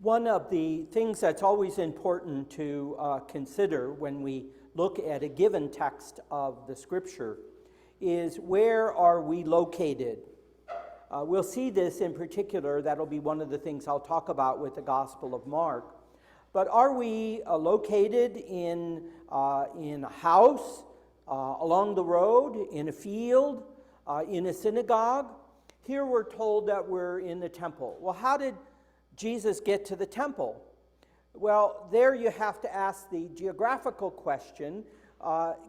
One of the things that's always important to consider when we look at a given text of the Scripture is, where are we located? We'll see this in particular. That'll be one of the things I'll talk about with the Gospel of Mark. But are we located in a house, along the road, in a field, in a synagogue? Here we're told that we're in the temple. Well, how did Jesus get to the temple? Well, there you have to ask the geographical question,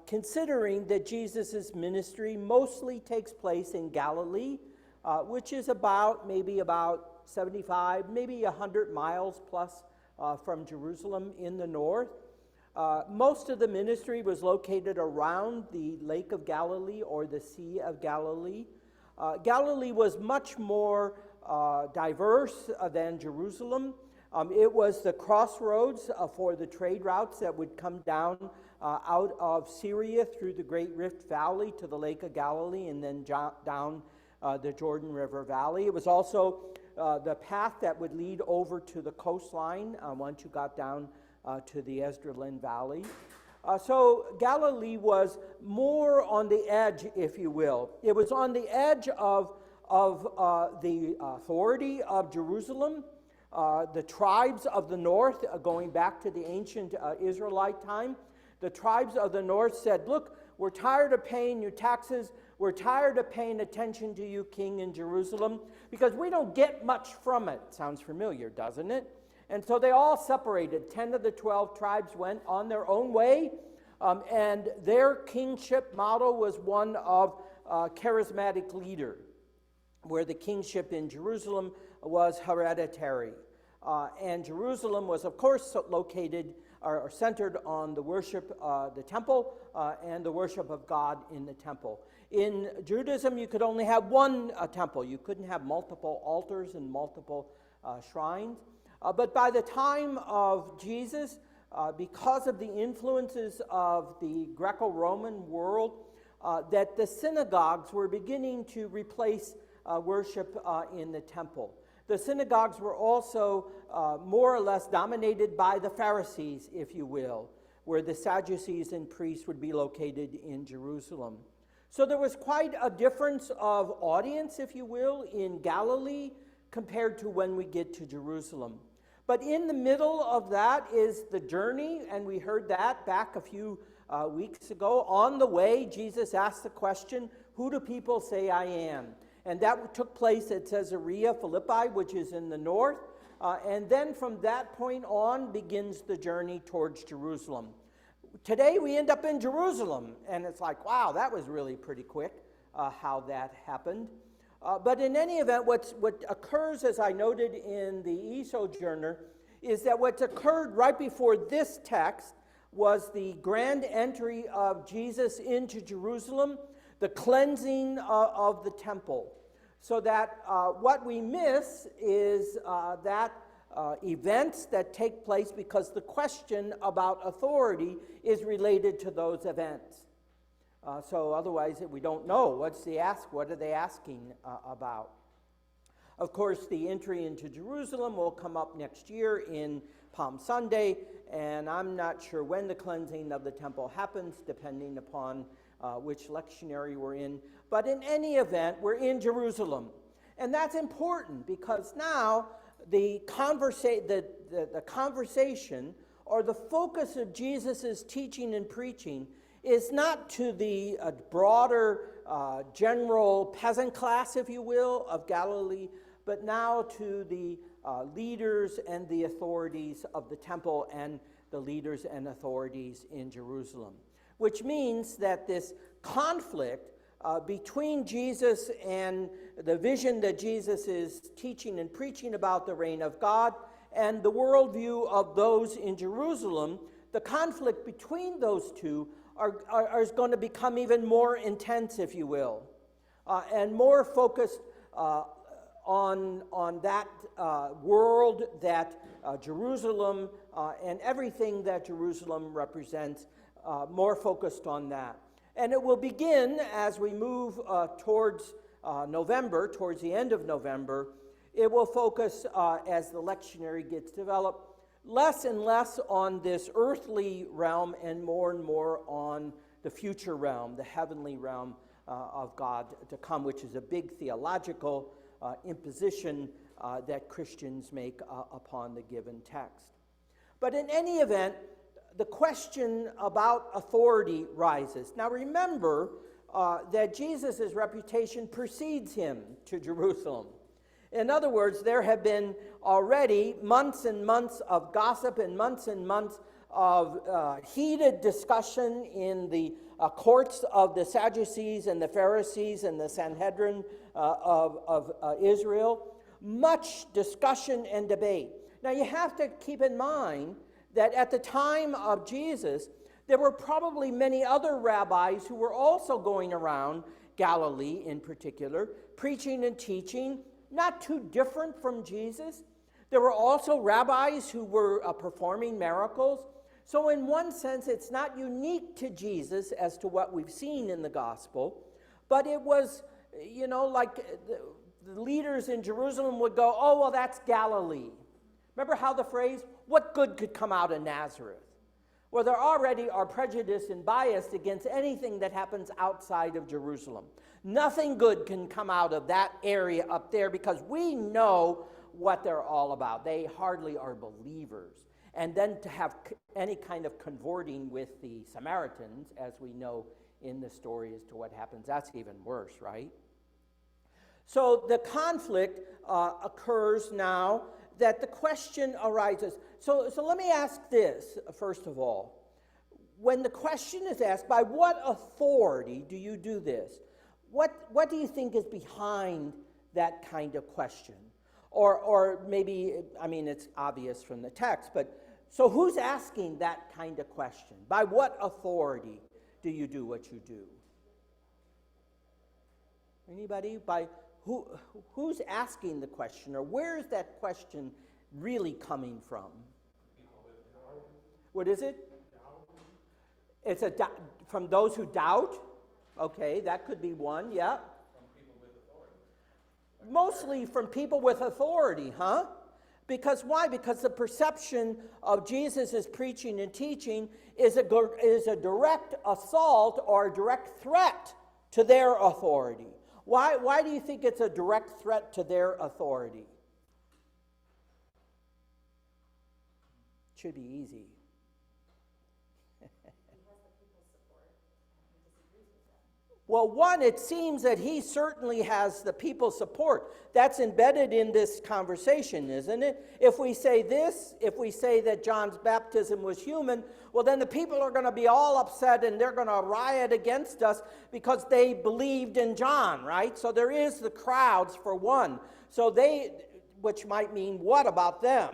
considering that Jesus' ministry mostly takes place in Galilee, which is maybe about 75, maybe 100 miles plus from Jerusalem in the north. Most of the ministry was located around the Lake of Galilee or the Sea of Galilee. Galilee was much more diverse than Jerusalem. It was the crossroads for the trade routes that would come down out of Syria through the Great Rift Valley to the Lake of Galilee and then down the Jordan River Valley. It was also the path that would lead over to the coastline once you got down to the Esdraelon Valley. So Galilee was more on the edge, if you will. It was on the edge of the authority of Jerusalem. The tribes of the north, going back to the ancient Israelite time, the tribes of the north said, look, we're tired of paying your taxes. We're tired of paying attention to you, king in Jerusalem, because we don't get much from it. Sounds familiar, doesn't it? And so they all separated. 10 of the 12 tribes went on their own way, and their kingship model was one of charismatic leader, where the kingship in Jerusalem was hereditary. And Jerusalem was, of course, located or centered on the worship, the temple, and the worship of God in the temple. In Judaism, you could only have one temple. You couldn't have multiple altars and multiple shrines. But by the time of Jesus, because of the influences of the Greco-Roman world, that the synagogues were beginning to replace worship in the temple. The synagogues were also more or less dominated by the Pharisees, if you will, where the Sadducees and priests would be located in Jerusalem. So there was quite a difference of audience, if you will, in Galilee compared to when we get to Jerusalem. But in the middle of that is the journey, and we heard that back a few weeks ago. On the way, Jesus asked the question, who do people say I am? And that took place at Caesarea Philippi, which is in the north. And then from that point on begins the journey towards Jerusalem. Today we end up in Jerusalem, and it's like, wow, that was really pretty quick how that happened. But in any event, what occurs, as I noted in the e-sojourner, is that what's occurred right before this text was the grand entry of Jesus into Jerusalem, the cleansing of the temple. So that what we miss is that events that take place, because the question about authority is related to those events. So otherwise we don't know. What are they asking about? Of course, the entry into Jerusalem will come up next year in Palm Sunday, and I'm not sure when the cleansing of the temple happens, depending upon which lectionary we're in. But in any event, we're in Jerusalem. And that's important, because now the conversation or the focus of Jesus' teaching and preaching is not to the broader general peasant class, if you will, of Galilee, but now to the leaders and the authorities of the temple and the leaders and authorities in Jerusalem. Which means that this conflict between Jesus and the vision that Jesus is teaching and preaching about the reign of God and the worldview of those in Jerusalem, the conflict between those two is going to become even more intense, if you will, and more focused on that world that Jerusalem and everything that Jerusalem represents, more focused on that. And it will begin as we move towards November, towards the end of November. it will focus, as the lectionary gets developed, less and less on this earthly realm and more on the future realm, the heavenly realm of God to come, which is a big theological imposition that Christians make upon the given text. But in any event, the question about authority rises. Now remember that Jesus' reputation precedes him to Jerusalem. In other words, there have been already months and months of gossip and months of heated discussion in the courts of the Sadducees and the Pharisees and the Sanhedrin of Israel. Much discussion and debate. Now you have to keep in mind that at the time of Jesus, there were probably many other rabbis who were also going around Galilee in particular, preaching and teaching, not too different from Jesus. There were also rabbis who were performing miracles. So in one sense, it's not unique to Jesus as to what we've seen in the gospel, but it was, like the leaders in Jerusalem would go, oh, well, that's Galilee. Remember how the phrase, what good could come out of Nazareth? Well, there already are prejudiced and biased against anything that happens outside of Jerusalem. Nothing good can come out of that area up there because we know what they're all about. They hardly are believers. And then to have any kind of converting with the Samaritans, as we know in the story as to what happens, that's even worse, right? So the conflict occurs now that the question arises. So let me ask this, first of all. When the question is asked, by what authority do you do this? What do you think is behind that kind of question? Or maybe, it's obvious from the text, but so who's asking that kind of question? By what authority do you do what you do? Anybody? By who's asking the question, or where is that question really coming from? What is it? It's from those who doubt? Okay, that could be one, yeah. From people with authority. Mostly from people with authority, huh? Because why? Because the perception of Jesus' preaching and teaching is a direct assault or a direct threat to their authority. Why do you think it's a direct threat to their authority? Should be easy. Well, one, it seems that he certainly has the people's support. That's embedded in this conversation, isn't it? If we say this, if we say that John's baptism was human, well, then the people are going to be all upset and they're going to riot against us because they believed in John, right? So there is the crowds for one. So which might mean what about them?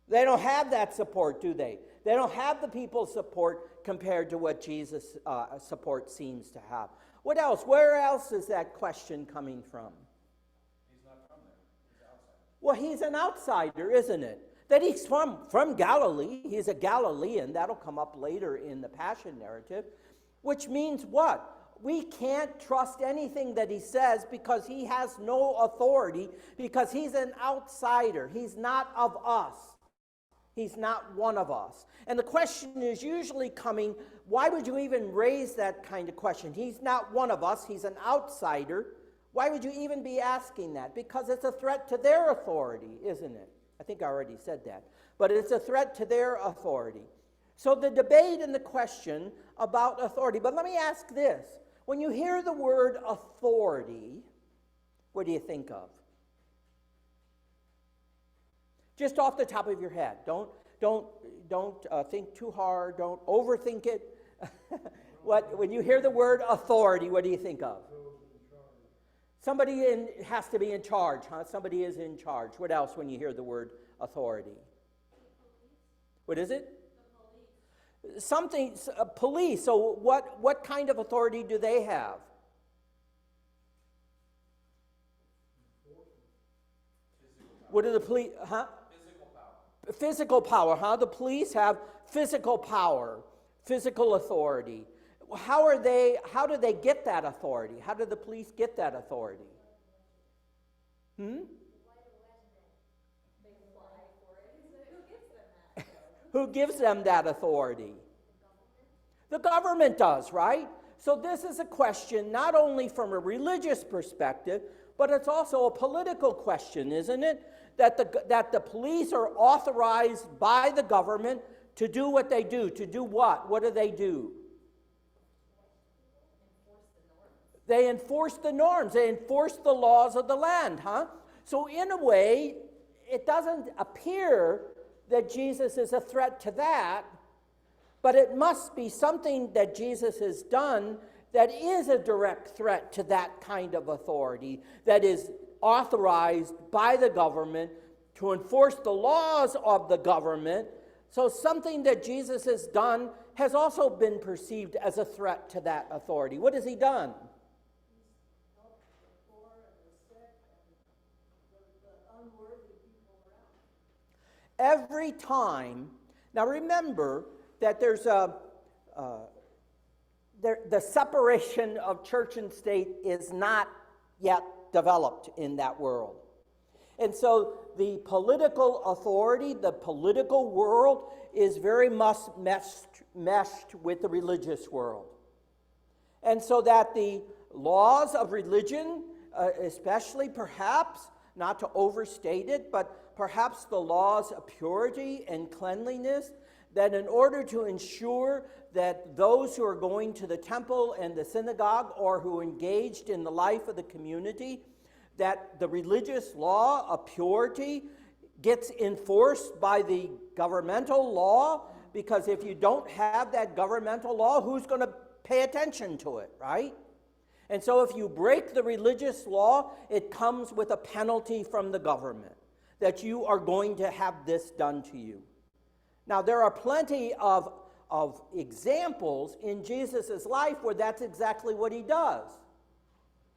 They don't have that support, do they? They don't have the people's support compared to what Jesus' support seems to have. What else? Where else is that question coming from? He's not from there. He's outside. Well, he's an outsider, isn't it? That he's from Galilee. He's a Galilean. That'll come up later in the Passion narrative. Which means what? We can't trust anything that he says because he has no authority, because he's an outsider. He's not of us. He's not one of us. And the question is usually coming, why would you even raise that kind of question? He's not one of us. He's an outsider. Why would you even be asking that? Because it's a threat to their authority, isn't it? I think I already said that. But it's a threat to their authority. So the debate and the question about authority. But let me ask this. When you hear the word authority, what do you think of? Just off the top of your head. Don't think too hard. Don't overthink it. When you hear the word authority, what do you think of? Somebody has to be in charge, huh? Somebody is in charge. What else when you hear the word authority? What is it? Something, police. So what kind of authority do they have? What do the police, huh? Physical power, huh? The police have physical power, physical authority. How do they get that authority? How do the police get that authority? Who gives them that authority? The government does, right? So this is a question not only from a religious perspective, but it's also a political question, isn't it? That the police are authorized by the government to do what they do. To do what? What do they do? They enforce the norms. They enforce the laws of the land, huh? So in a way, it doesn't appear that Jesus is a threat to that, but it must be something that Jesus has done that is a direct threat to that kind of authority, that is authorized by the government to enforce the laws of the government. So something that Jesus has done has also been perceived as a threat to that authority. What has he done? Every time, now remember that there's the separation of church and state is not yet developed in that world. And so the political authority, the political world, is very much meshed with the religious world. And so that the laws of religion, especially perhaps, not to overstate it, but perhaps the laws of purity and cleanliness, that in order to ensure that those who are going to the temple and the synagogue or who are engaged in the life of the community, that the religious law of purity gets enforced by the governmental law, because if you don't have that governmental law, who's going to pay attention to it, right? And so if you break the religious law, it comes with a penalty from the government, that you are going to have this done to you. Now, there are plenty of examples in Jesus' life where that's exactly what he does,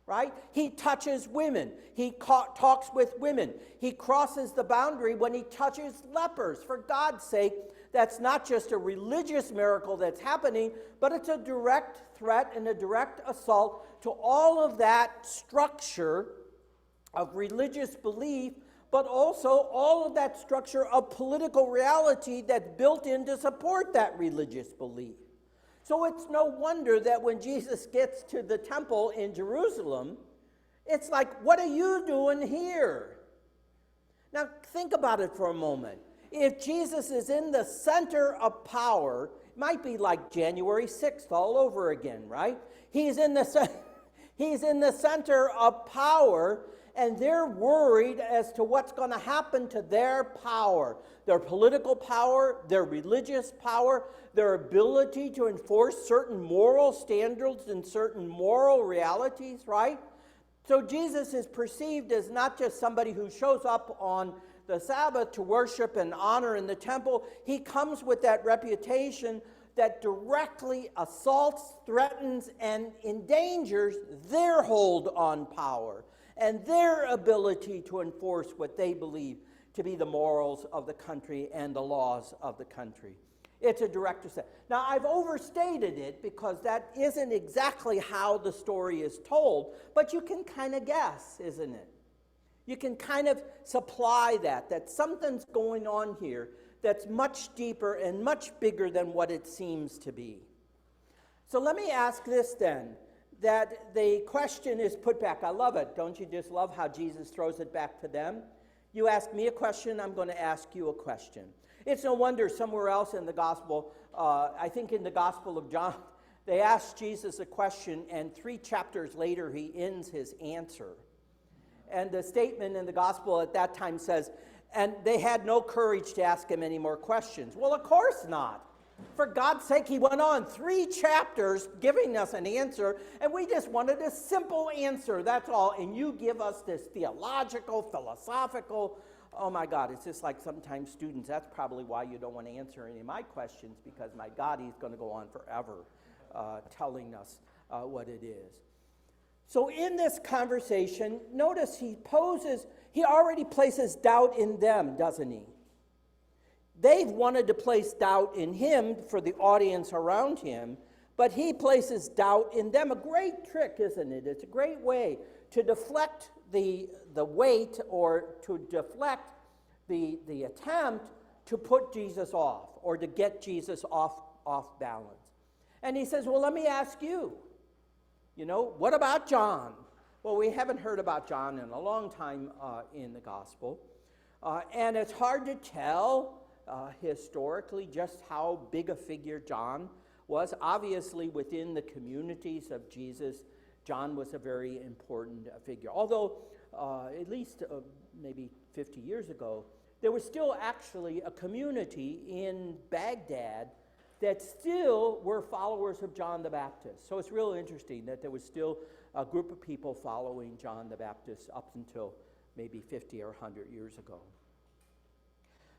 right? He touches women. He talks with women. He crosses the boundary when he touches lepers. For God's sake, that's not just a religious miracle that's happening, but it's a direct threat and a direct assault to all of that structure of religious belief, but also all of that structure of political reality that's built in to support that religious belief. So it's no wonder that when Jesus gets to the temple in Jerusalem, it's like, what are you doing here? Now think about it for a moment. If Jesus is in the center of power, it might be like January 6th all over again, right? He's in the center of power, and they're worried as to what's going to happen to their power, their political power, their religious power, their ability to enforce certain moral standards and certain moral realities, right? So Jesus is perceived as not just somebody who shows up on the Sabbath to worship and honor in the temple. He comes with that reputation that directly assaults, threatens, and endangers their hold on power and their ability to enforce what they believe to be the morals of the country and the laws of the country. It's a direct assault. Now, I've overstated it because that isn't exactly how the story is told, but you can kind of guess, isn't it? You can kind of supply that something's going on here that's much deeper and much bigger than what it seems to be. So let me ask this then, that the question is put back. I love it. Don't you just love how Jesus throws it back to them? You ask me a question, I'm going to ask you a question. It's no wonder somewhere else in the gospel, I think in the Gospel of John, they asked Jesus a question, and 3 chapters later he ends his answer. And the statement in the gospel at that time says, and they had no courage to ask him any more questions. Well, of course not. For God's sake, he went on 3 chapters giving us an answer, and we just wanted a simple answer, that's all. And you give us this theological, philosophical, oh my God, it's just like sometimes students, that's probably why you don't want to answer any of my questions, because my God, he's going to go on forever telling us what it is. So in this conversation, notice he already places doubt in them, doesn't he? They've wanted to place doubt in him for the audience around him, but he places doubt in them. A great trick, isn't it? It's a great way to deflect the weight or to deflect the attempt to put Jesus off or to get Jesus off balance. And he says, well, let me ask you, what about John? Well, we haven't heard about John in a long time in the gospel. And it's hard to tell historically just how big a figure John was. Obviously, within the communities of Jesus, John was a very important figure. Although, at least maybe 50 years ago, there was still actually a community in Baghdad that still were followers of John the Baptist. So it's real interesting that there was still a group of people following John the Baptist up until maybe 50 or 100 years ago.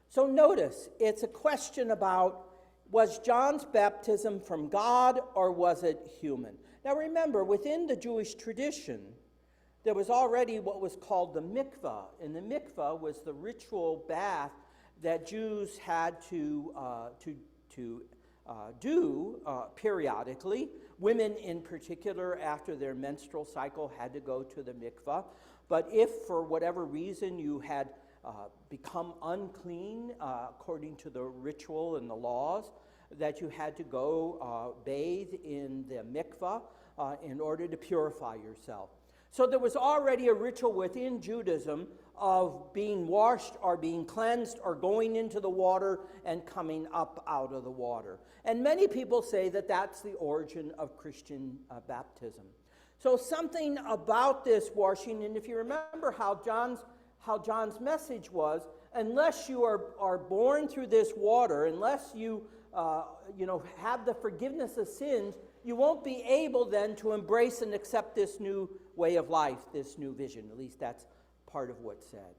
So notice, it's a question about, was John's baptism from God or was it human? Now remember, within the Jewish tradition, there was already what was called the mikvah. And the mikvah was the ritual bath that Jews had to do periodically. Women in particular, after their menstrual cycle, had to go to the mikvah. But if for whatever reason you had become unclean according to the ritual and the laws, that you had to go bathe in the mikvah in order to purify yourself. So there was already a ritual within Judaism of being washed or being cleansed or going into the water and coming up out of the water. And many people say that that's the origin of Christian baptism. So something about this washing, and if you remember how John's message was, unless you are born through this water, unless you have the forgiveness of sins, you won't be able then to embrace and accept this new way of life, this new vision. At least that's part of what's said.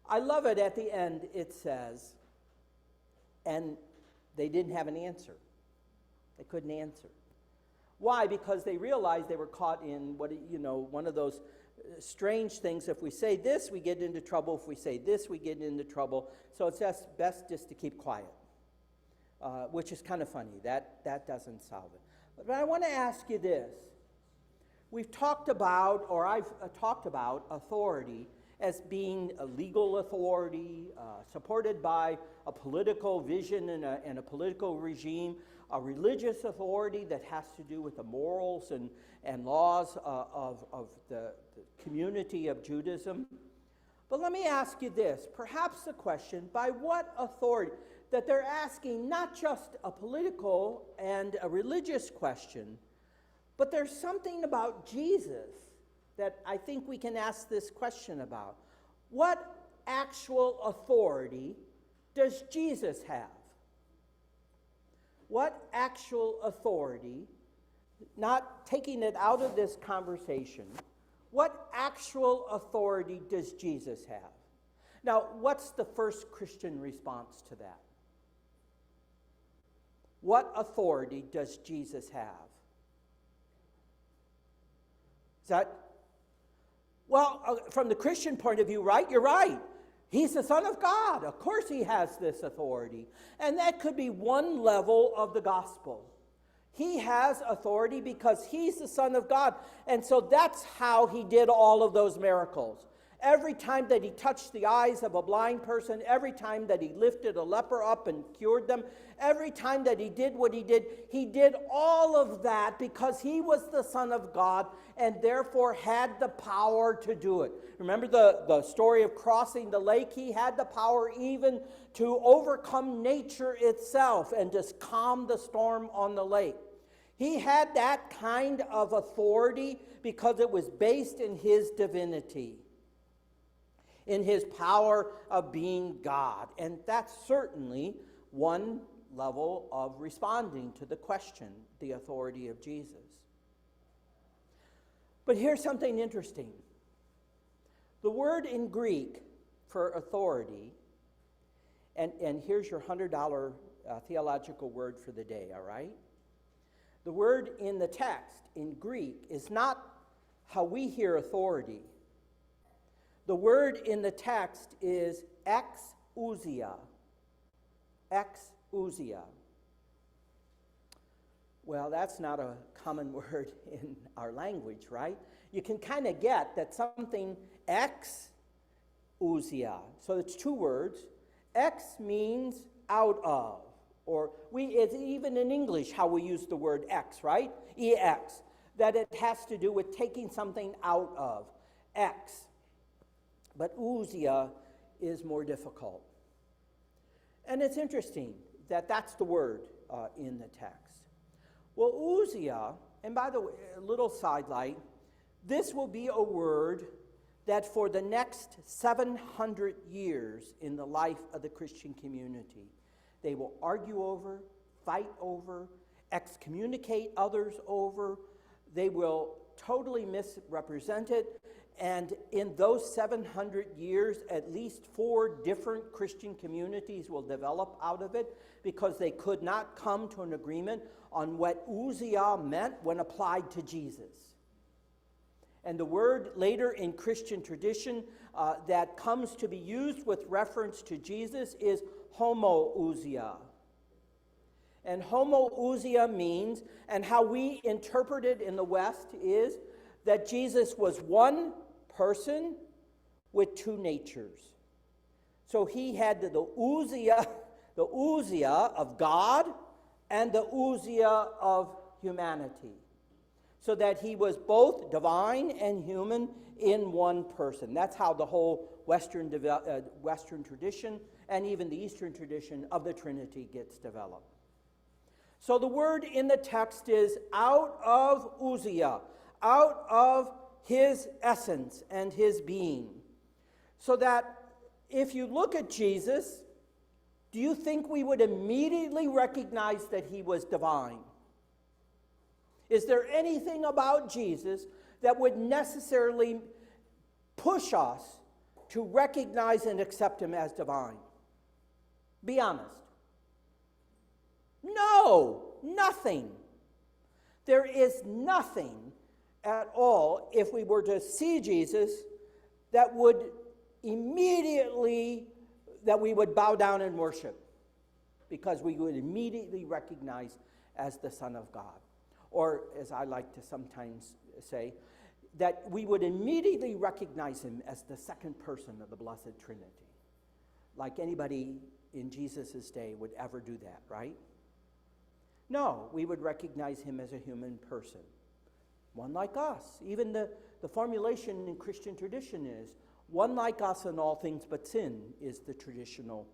I love it at the end, it says, and they didn't have an answer. They couldn't answer. Why? Because they realized they were caught in one of those strange things. If we say this, we get into trouble. If we say this, we get into trouble. So it's best just to keep quiet, which is kind of funny. That doesn't solve it. But I want to ask you this. We've talked about, or I've talked about, authority as being a legal authority, supported by a political vision and a political regime, a religious authority that has to do with the morals and laws of the community of Judaism. But let me ask you this, perhaps the question, by what authority? That they're asking not just a political and a religious question, but there's something about Jesus that I think we can ask this question about. What actual authority does Jesus have? What actual authority, not taking it out of this conversation, what actual authority does Jesus have? Now, what's the first Christian response to that? What authority does Jesus have? Is that, well, from the Christian point of view, right? You're right. He's the Son of God. Of course he has this authority. And that could be one level of the gospel. He has authority because he's the Son of God. And so that's how he did all of those miracles. Every time that he touched the eyes of a blind person, every time that he lifted a leper up and cured them, every time that he did what he did all of that because he was the Son of God and therefore had the power to do it. Remember the story of crossing the lake? He had the power even to overcome nature itself and just calm the storm on the lake. He had that kind of authority because it was based in his divinity, in his power of being God. And that's certainly one level of responding to the question, the authority of Jesus. But here's something interesting. The word in Greek for authority, and here's your $100 theological word for the day, all right? The word in the text in Greek is not how we hear authority. The word in the text is exousia. Exousia. Well, that's not a common word in our language, right? You can kind of get that something ex ousia. So it's two words. Ex means out of, or it's even in English how we use the word ex, right? EX, that it has to do with taking something out of, ex. But ousia is more difficult. And it's interesting that that's the word in the text. Well, ousia, and by the way, a little sidelight, this will be a word that for the next 700 years in the life of the Christian community, they will argue over, fight over, excommunicate others over. They will totally misrepresent it. And in those 700 years, at least 4 different Christian communities will develop out of it because they could not come to an agreement on what ousia meant when applied to Jesus. And the word later in Christian tradition that comes to be used with reference to Jesus is homoousia. And homoousia means, and how we interpret it in the West is, that Jesus was one person with 2 natures. So he had the ousia of God and the ousia of humanity. So that he was both divine and human in one person. That's how the whole Western tradition and even the Eastern tradition of the Trinity gets developed. So the word in the text is out of ousia, out of his essence and his being. So that if you look at Jesus, do you think we would immediately recognize that he was divine? Is there anything about Jesus that would necessarily push us to recognize and accept him as divine? Be honest. No, nothing. There is nothing at all, if we were to see Jesus, that would immediately, that we would bow down and worship, because we would immediately recognize as the Son of God. Or, as I like to sometimes say, that we would immediately recognize him as the second person of the Blessed Trinity. Like anybody in Jesus' day would ever do that, right? No, we would recognize him as a human person. One like us. Even the formulation in Christian tradition is, one like us in all things but sin is the traditional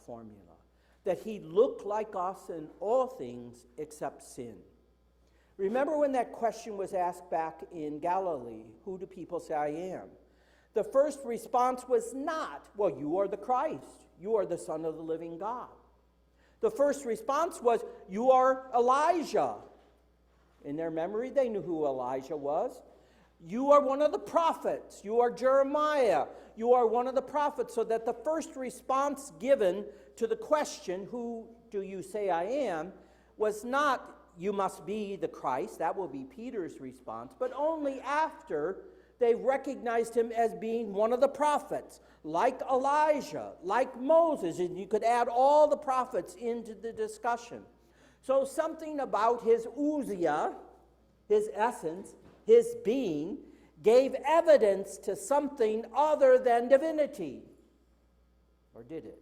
formula. That he looked like us in all things except sin. Remember when that question was asked back in Galilee, who do people say I am? The first response was not, well, you are the Christ. You are the Son of the living God. The first response was, you are Elijah. In their memory, they knew who Elijah was. You are one of the prophets. You are Jeremiah. You are one of the prophets. So that the first response given to the question, who do you say I am, was not, you must be the Christ. That will be Peter's response. But only after they recognized him as being one of the prophets, like Elijah, like Moses. And you could add all the prophets into the discussion. So something about his ousia, his essence, his being, gave evidence to something other than divinity. Or did it?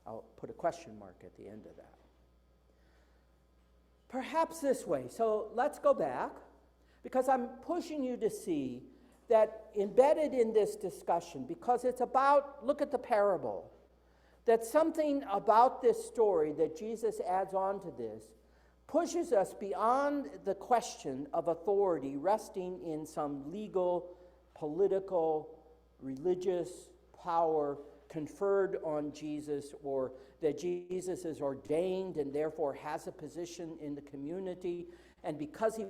I'll put a question mark at the end of that. Perhaps this way. So let's go back, because I'm pushing you to see that embedded in this discussion, because it's about, look at the parable, that something about this story that Jesus adds on to this pushes us beyond the question of authority resting in some legal, political, religious power conferred on Jesus, or that Jesus is ordained and therefore has a position in the community, and because he